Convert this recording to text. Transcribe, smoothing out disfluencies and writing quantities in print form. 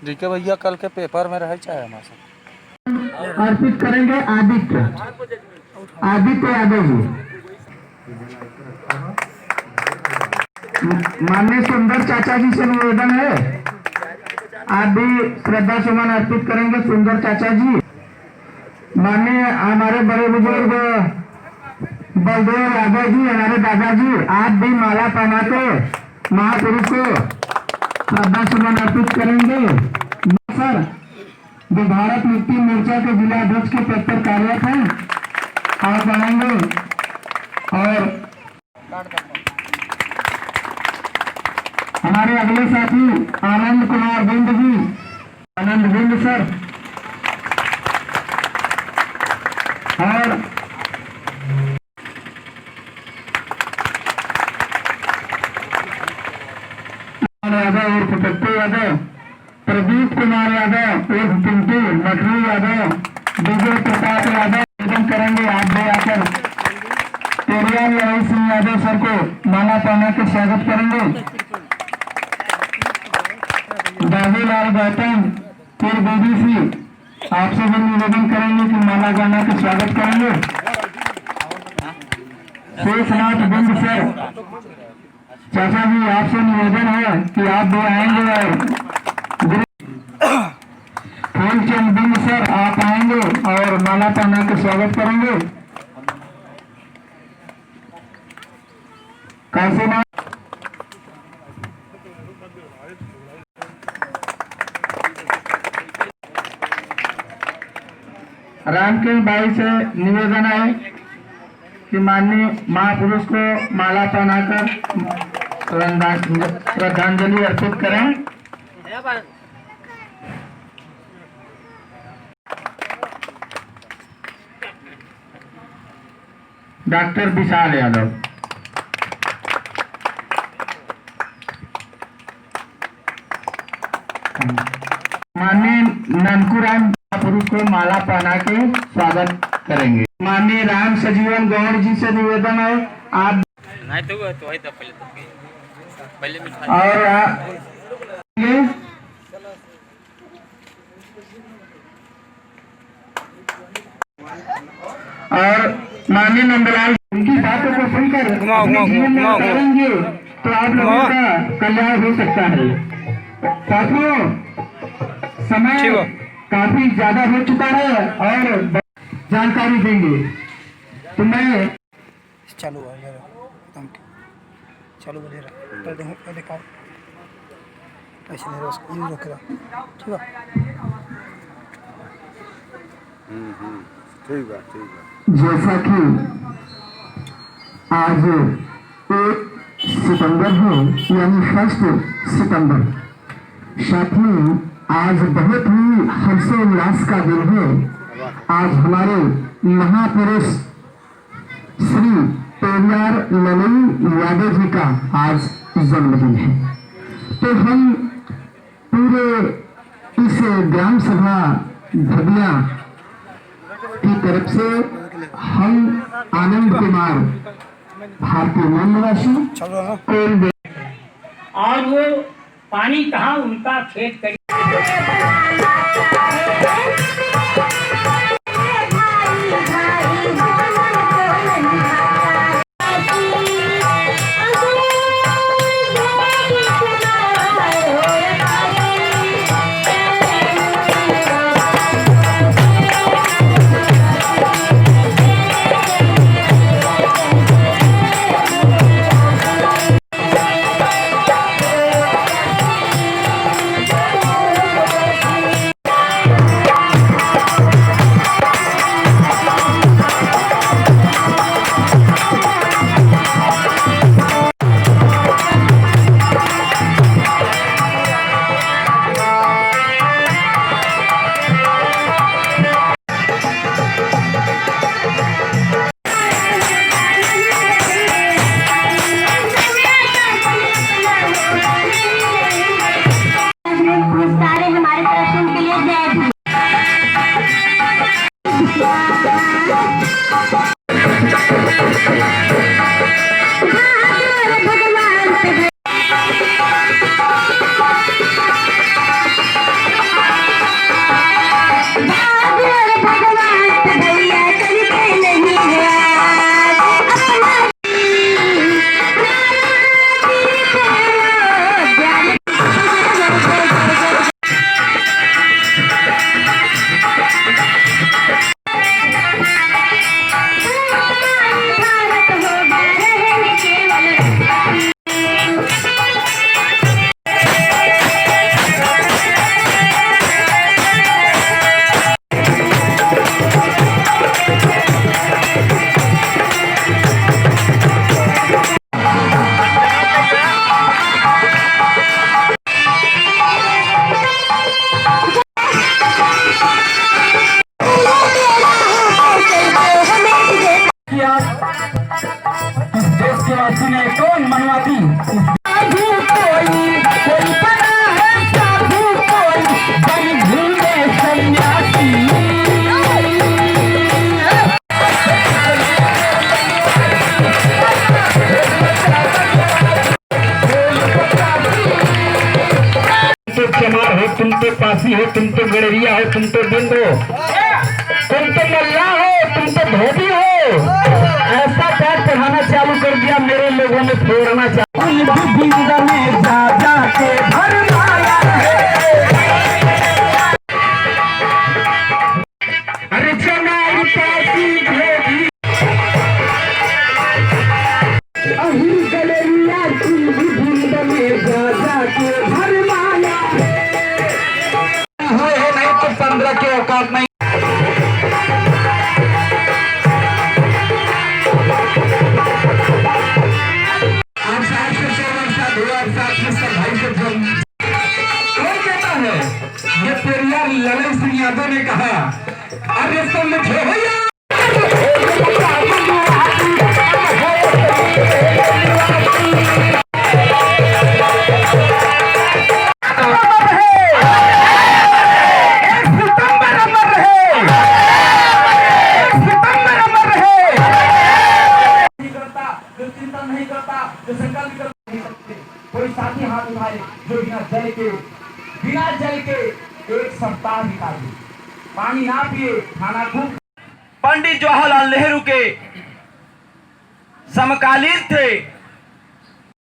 GK भैया कल के पेपर में रहे चाहे हमारे साथ अर्पित करेंगे आदित्य यादव जी। माननीय सुंदर चाचा जी से निवेदन है, आप भी श्रद्धा सुमन अर्पित करेंगे। सुंदर चाचा जी, माननीय हमारे बड़े बुजुर्ग बलदेव यादव जी, हमारे दादाजी, आप भी माला पहना के महापुरुष को श्रद्धा सुमन अर्पित करेंगे। सर, जो भारत मुक्ति मोर्चा के जिला अध्यक्ष के पद पर कार्यरत हैं, आप आएंगे। और हमारे अगले साथी आनंद कुमार बिंद जी, आनंद बिंद सर। और यादव और पटप्पू यादव, प्रदीप कुमार यादव और पिंटू मठरू यादव, विजय प्रताप यादव निवेदन करेंगे। आप भी आकर पेरियाल लड़ाई सिंह यादव सर को माला पहना के स्वागत करेंगे। बाबूलाल गौतम फिर बीडीसी, आपसे भी निवेदन करेंगे कि माला गाना के स्वागत करेंगे। शेषनाथ बिंद सर, चाचा जी आपसे निवेदन है कि आप भी आएंगे। और फूलचंद बिंद सर, आप आएंगे और माला पहना के स्वागत करेंगे। काशीनाथ रामकिन भाई से निवेदन है कि माननीय महापुरुष को माला पहनाकर श्रद्धांजलि अर्पित करें। डॉक्टर विशाल यादव, माननीय ननकुराम पुरुष को माला पहना के स्वागत करेंगे। माननीय राम सजीवन गौड़ जी से निवेदन है, आप और माननीय नंदलाल, उनकी बातों को सुनकर जीवन में उतारेंगे तो आप लोगों का कल्याण हो सकता है। साथियों, समय काफी ज्यादा हो चुका है और जानकारी देंगे तो मैं चालू है चालू दिखाओ ऐसे नहीं रोक रहा। ठीक है, ठीक है। जैसा कि आज 1 सितंबर है, यानी 1 सितंबर, साथियों आज बहुत ही हर्षोल्लास का दिन है। आज हमारे महापुरुष श्री पेरियार ललई यादव जी का आज जन्मदिन है। तो हम पूरे इस ग्राम सभा भदिया की तरफ से हम आनंद कुमार भारतीय मूल निवासी और वो पानी कहाँ उनका खेत करी तो चमार हो, तुम तो पासी हो, तुम तो गड़रिया हो, तुम तो बिंद हो, तुम तो मल्ला हो, तुम तो धोबी हो। ऐसा पाठ पढ़ाना चालू कर दिया, मेरे लोगों ने फोड़ना चालू में जा जा के भरमाया अरे चमार पासी धोबी अहिर गड़रिया तुम बिंद में जा जा के भरमाया हो नहीं तो 15 के औकात नहीं। ये पेरियार ललन सिंह यादव ने कहा, अरे समझो भैया नहीं करता, जो संकल्प कर नहीं सकते। कोई साथी हाथ उठाए जो बिना जल के एक सप्ताह निकाले, पानी ना पिए, खाना खूब। पंडित जवाहरलाल नेहरू के समकालीन थे